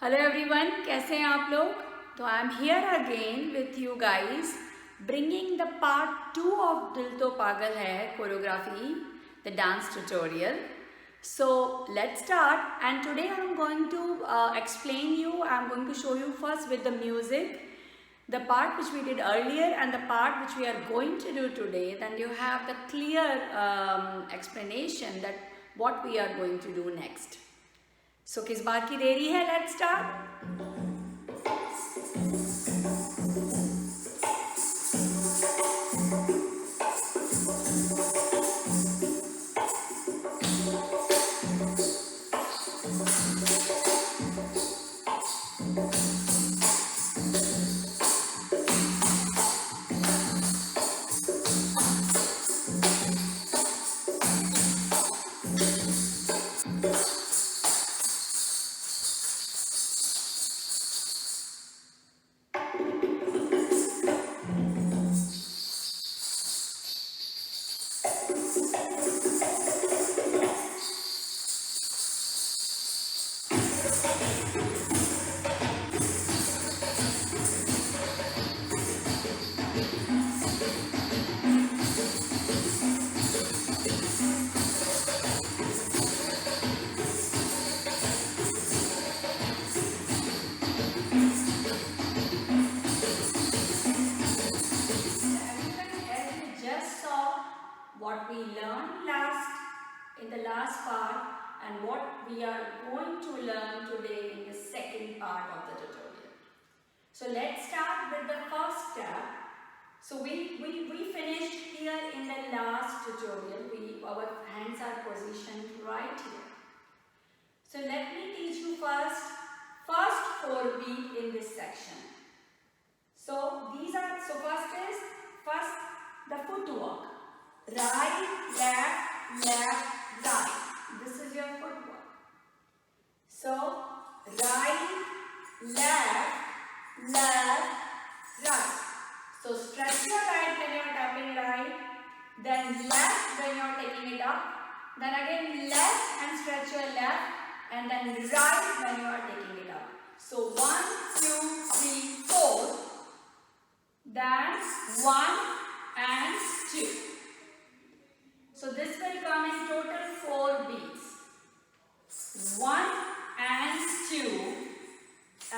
Hello everyone, कैसे हैं आप लोग। तो I am here again with you guys bringing the part 2 of दिल तो पागल है choreography, the dance tutorial. So let's start, and today I'm going to explain you. I'm going to show you first with the music the part which we did earlier and the part which we are going to do today. Then you have the clear explanation that what we are going to do next. So किस बात की देरी है, let's start. What we learned in the last part and what we are going to learn today in the second part of the tutorial. So let's start with the first step. So we finished here in the last tutorial. Our hands are positioned right here. So let me teach you first 4 beat in this section. So first the footwork. Right, left, left, right. This is your footwork. So, right, left, left, right. So, stretch your right when you are tapping right. Then left when you are taking it up. Then again left and stretch your left. And then right when you are taking it up. So, 1, 2, 3, 4. Then 1 and 2. So this will come in total 4 beats. 1 and 2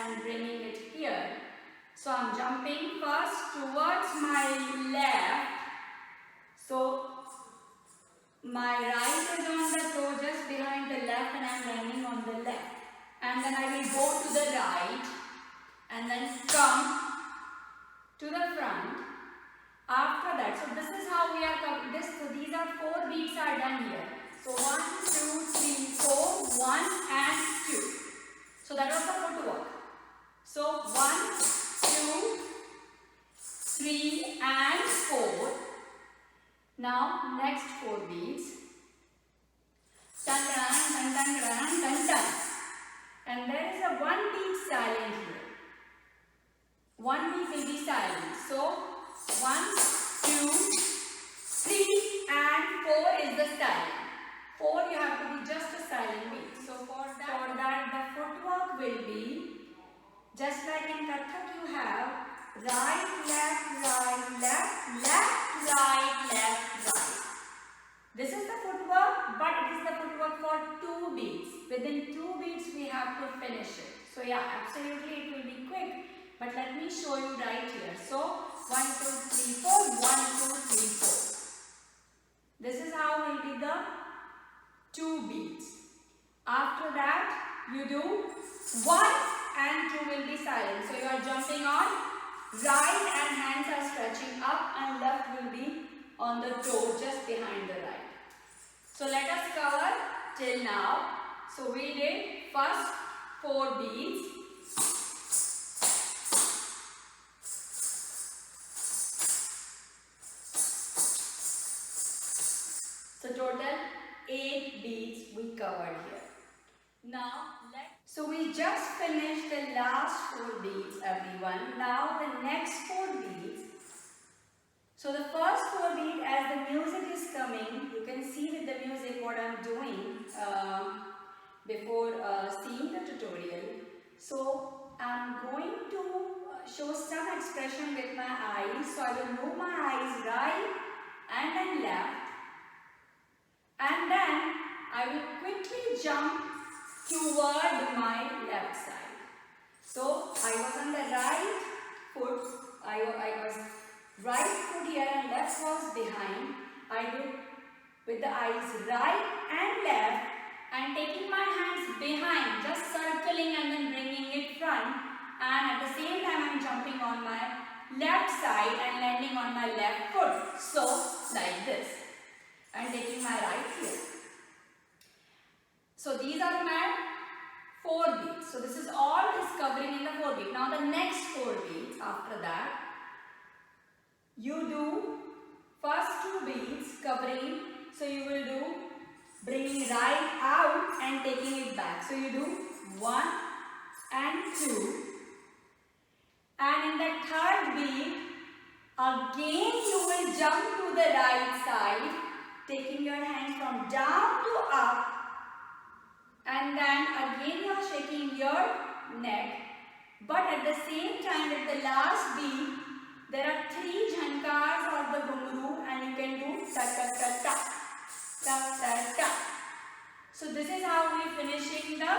and bringing it here. So I'm jumping first towards my left. So my right is on the toe just behind the left and I'm landing on the left. And then I will go to the right and then come to the front. After that, so this is how we are covering this. So these are 4 beats are done here. So 1, 2, 3, 4, 1 and 2. So that was the footwork. So 1, 2, 3 and 4. Now next 4 beats. Tan tan tan tan tan tan tan. And there is a 1 beat silent here. 1 beat will be silent. So 1, 2, 3 and 4 is the silent. 4 you have to be just a silent beat. So for that the footwork will be just like in Kathak you have right, left, right, left, left, right, left, right. This is the footwork, but it is the footwork for 2 beats. Within 2 beats we have to finish it. So yeah, absolutely it will be quick. But let me show you right here. So 1, 2, 3, 4, 1, 2, 3, 4. This is how will be the 2 beats. After that, you do 1 and 2 will be silent. So you are jumping on right and hands are stretching up and left will be on the toe just behind the right. So let us cover till now. So we did first 4 beats. So total 8 beats we covered here. Now so we just finished the last 4 beats, everyone. Now the next 4 beats. So the first 4 beat, as the music is coming, you can see with the music what I'm doing before seeing the tutorial. So expression with my eyes. So I will move my eyes right and then left. And then I will quickly jump toward my left side. So I was on the right foot. I was right foot here and left was behind. I did with the eyes right and left and taking my hands behind, just circling and then bringing it front, and at the same time I am jumping on my left side and landing on my left foot. So like this, and taking my right here. So these are my 4 beats. So this is all is covering in the 4 beat. Now the next 4 beats after that, you do first 2 beats covering. So you will do bringing right out and taking it back. So you do 1 and 2. And in the 3rd beat, again you will jump to the right side, taking your hands from down to up. And then again you are shaking your neck. But at the same time, at the last beat, there are 3 jhankars of the ghungroo and you can do ta ta ta ta ta ta ta. So this is how we finishing the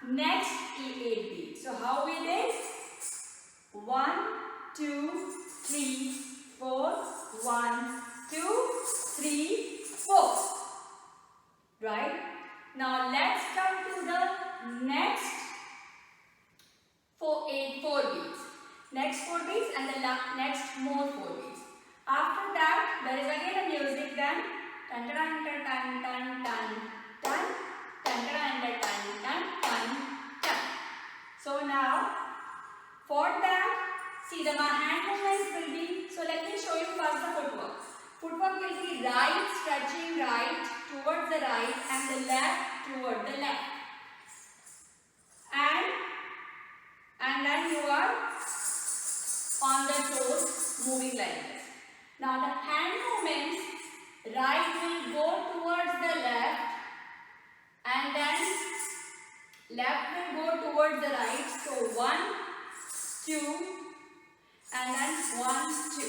next 8 beats. So how we did? 1, 2, 3, 4. 1, 2, 3, 4. Right? Now let's come to the next 4 beats. Next 4 beats and the next more 4 beats. After that, there is again a music then. Tan tan tan tan tan tan tan tan tan tan tan tan. So now, for that, see the my hand movements will be. So let me show you first the footwork. Footwork will be right, stretching right towards the right and the left toward the left. And then you are on the toes moving like this. Now the hand movements, right will go towards the left and then left will go towards the right. So 1, 2 and then 1, 2.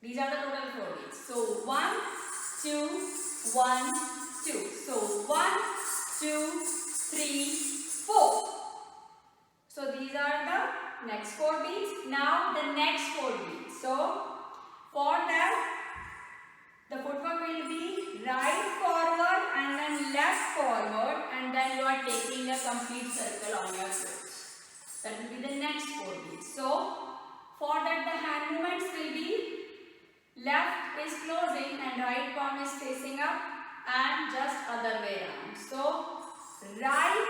These are the total 4 beats. So 1, 2, 1, 2. So 1, 2, 3, 4. So these are the next 4 beats. Now the next 4 beats. So for that, the footwork will be right forward and then left forward and then you are taking a complete circle on your foot. That will be the next 4 beats. So for that the hand movements will be left is closing and right palm is facing up and just other way around. So right,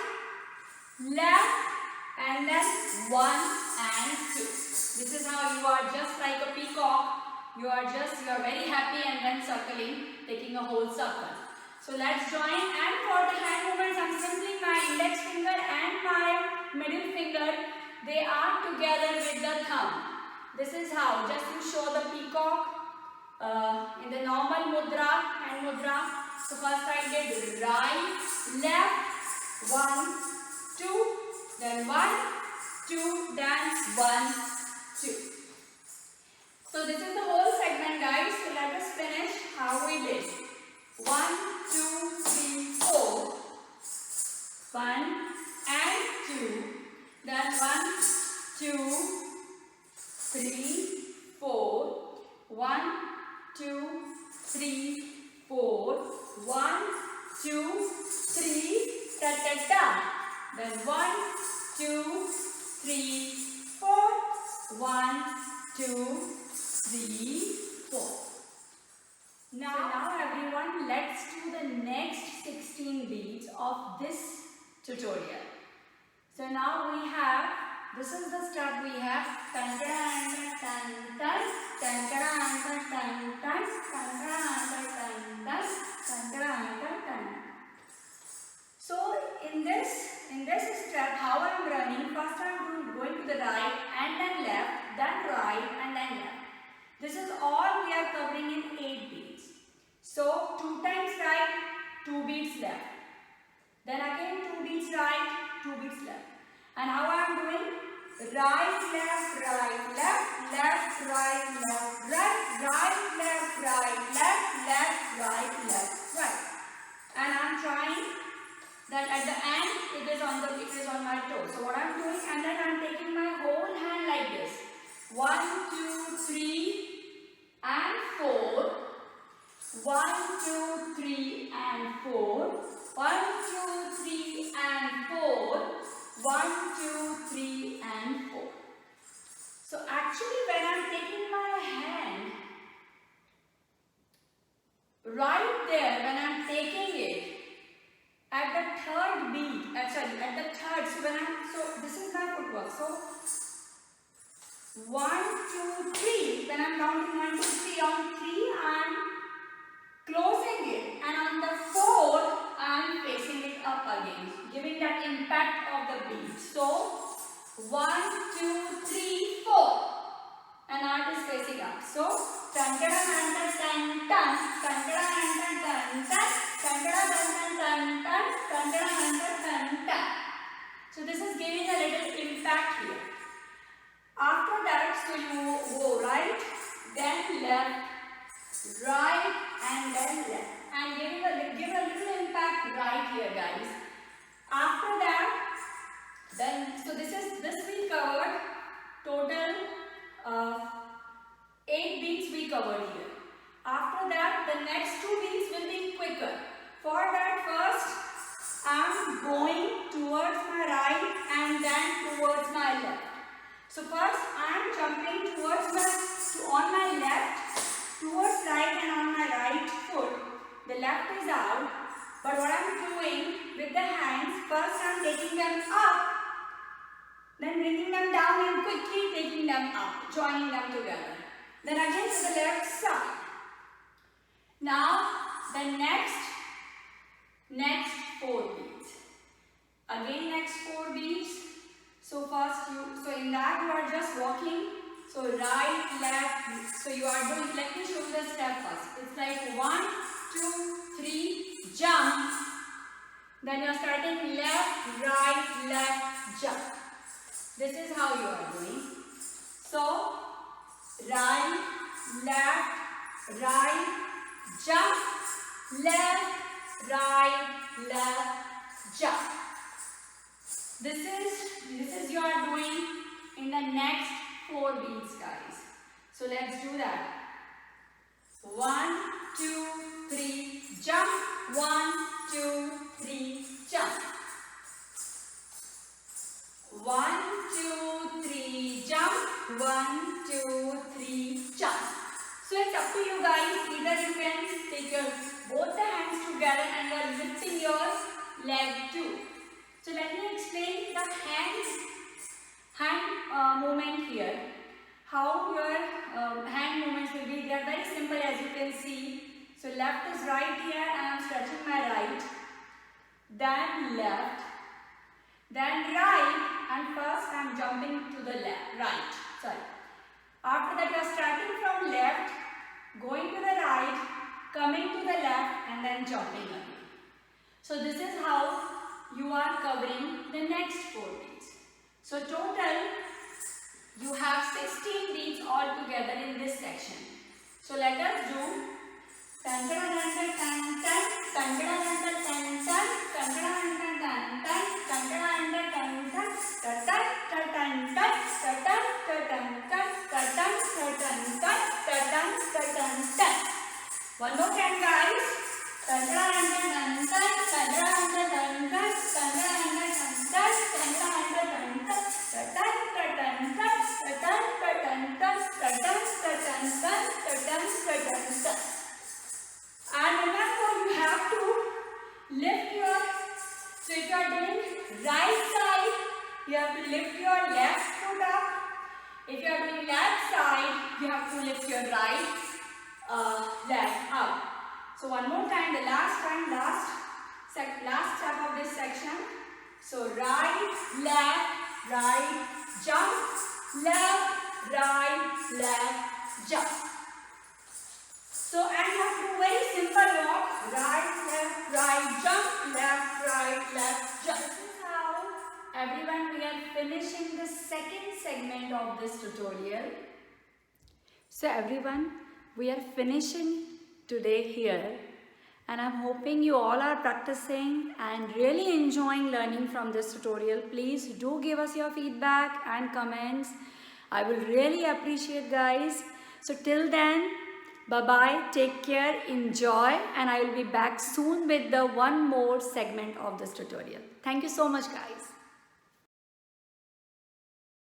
left and then 1 and 2. This is how you are just like a peacock. You are very happy and then circling, taking a whole circle. So let's join, and for the hand movements, I'm simply my index finger and my middle finger, they are together with the thumb. This is how, just to show the peacock in the normal mudra, hand mudra. So first I did right, left, 1, 2, then 1, 2, dance, 1, 2. So this is the whole segment, guys. So let us finish how we did. 1, 2, 3, 4. 1 and 2. Then 1, 2, 3, 4. 1, 2, 3, 4. 1, 2, 3. Ta ta ta. Then 1, 2, 3, 4. 1, 2, 3, 4. Now everyone, let's do the next 16 beats of this tutorial. So now we have, this is the step we have. Tan tan tan tan tan tan tan tan tan tan tan tan. So in this step, how I am running, first I am going to the right and then left, then right and then left. This is all we are covering in 8 beats. So 2 times right, 2 beats left. Then again 2 beats right, 2 beats left. And how I am doing? right, left, right, left, left, right, left, right, right, left, right, left, left, right, left, right. And I'm trying that at the end it is on my toe. So what I'm doing, and then I'm taking my whole hand like this. 1, 2, 3 and 4. 1, 2, 3 and 4. 1, 2, 3 and 4. 1, 2, 3 and 4. So actually when I'm taking my hand, right there when I'm taking it, at the third beat, at the third, so this is my footwork. So 1, 2, 3, when I'm counting 1, 2, 3, on 3 I'm closing it, and on the 4th I'm facing it up again, giving that impact of the beat. So 1, 2, 3, 4, and art is facing up. So tankada nanta tan tan, tankada nanta tan tan, tankada nanta tan tan, tankada nanta tan tan. So this is giving a little impact here. After that, so you go right, then left, right, and then left, and give a little impact right here, guys. After that, then so this we covered total 8 beats we covered here. After that, the next 2 beats will be quicker. For that, first I'm going towards my right and then towards my left. So first I am jumping on my left, towards right, and on my right foot. The left is out, but what I am doing with the hands, first I am taking them up, then bringing them down and quickly taking them up, joining them together. Then again to the left side. Now the next 4 beats. Again next 4 beats. So first in that you are just walking. So right, left. So you are doing, let me show you the step first. It's like 1, 2, 3, jump. Then you are starting left, right, left, jump. This is how you are doing. So right, left, right, jump, left, right, left, jump. This is you are doing in the next 4 beats, guys. So let's do that. 1, 2, 3, jump. 1, 2, 3, jump. 1, 2, 3, jump. 1, 2, 3, jump. So it's up to you guys. Either you can take your both the hands together and you are lifting your leg too. So let me explain the hand movement here. How your hand movements will be. They are very simple, as you can see. So left is right here, and I am stretching my right. Then left. Then right, and first I am jumping to the left, right. Sorry. After that you are starting from left, going to the right, coming to the left, and then jumping again. So this is how you are covering the next 4 beats. So total you have 16 beats all together in this section. So let us do tankada nanta tan tan, tankada nanta tan tan, tankada nanta tan tan, tankada nanta tan tan, tatan tatan tan, tatan tatan tan, tatan tatan tan, tatan tatan tan. One more time, guys. Tankada nanta tan tan, tankada nanta tan tan, tankada nanta tan tan, tankada nanta tan tan, tatan tatan tan, tatan tatan tan, tatan tatan tan, tatan tatan tan. And remember, you have to lift your, so if you are doing right side, you have to lift your left foot up. If you are doing left side, you have to lift your right leg up. So one more time, the last step of this section. So right, left, right, jump, left, right, left, jump. So and you have to do very simple walk, right, left, jump, left, right, left, jump. This is how everyone, we are finishing the second segment of this tutorial. So everyone, we are finishing today here, and I'm hoping you all are practicing and really enjoying learning from this tutorial. Please do give us your feedback and comments. I will really appreciate, guys. So till then, bye-bye, take care, enjoy, and I will be back soon with the one more segment of this tutorial. Thank you so much, guys.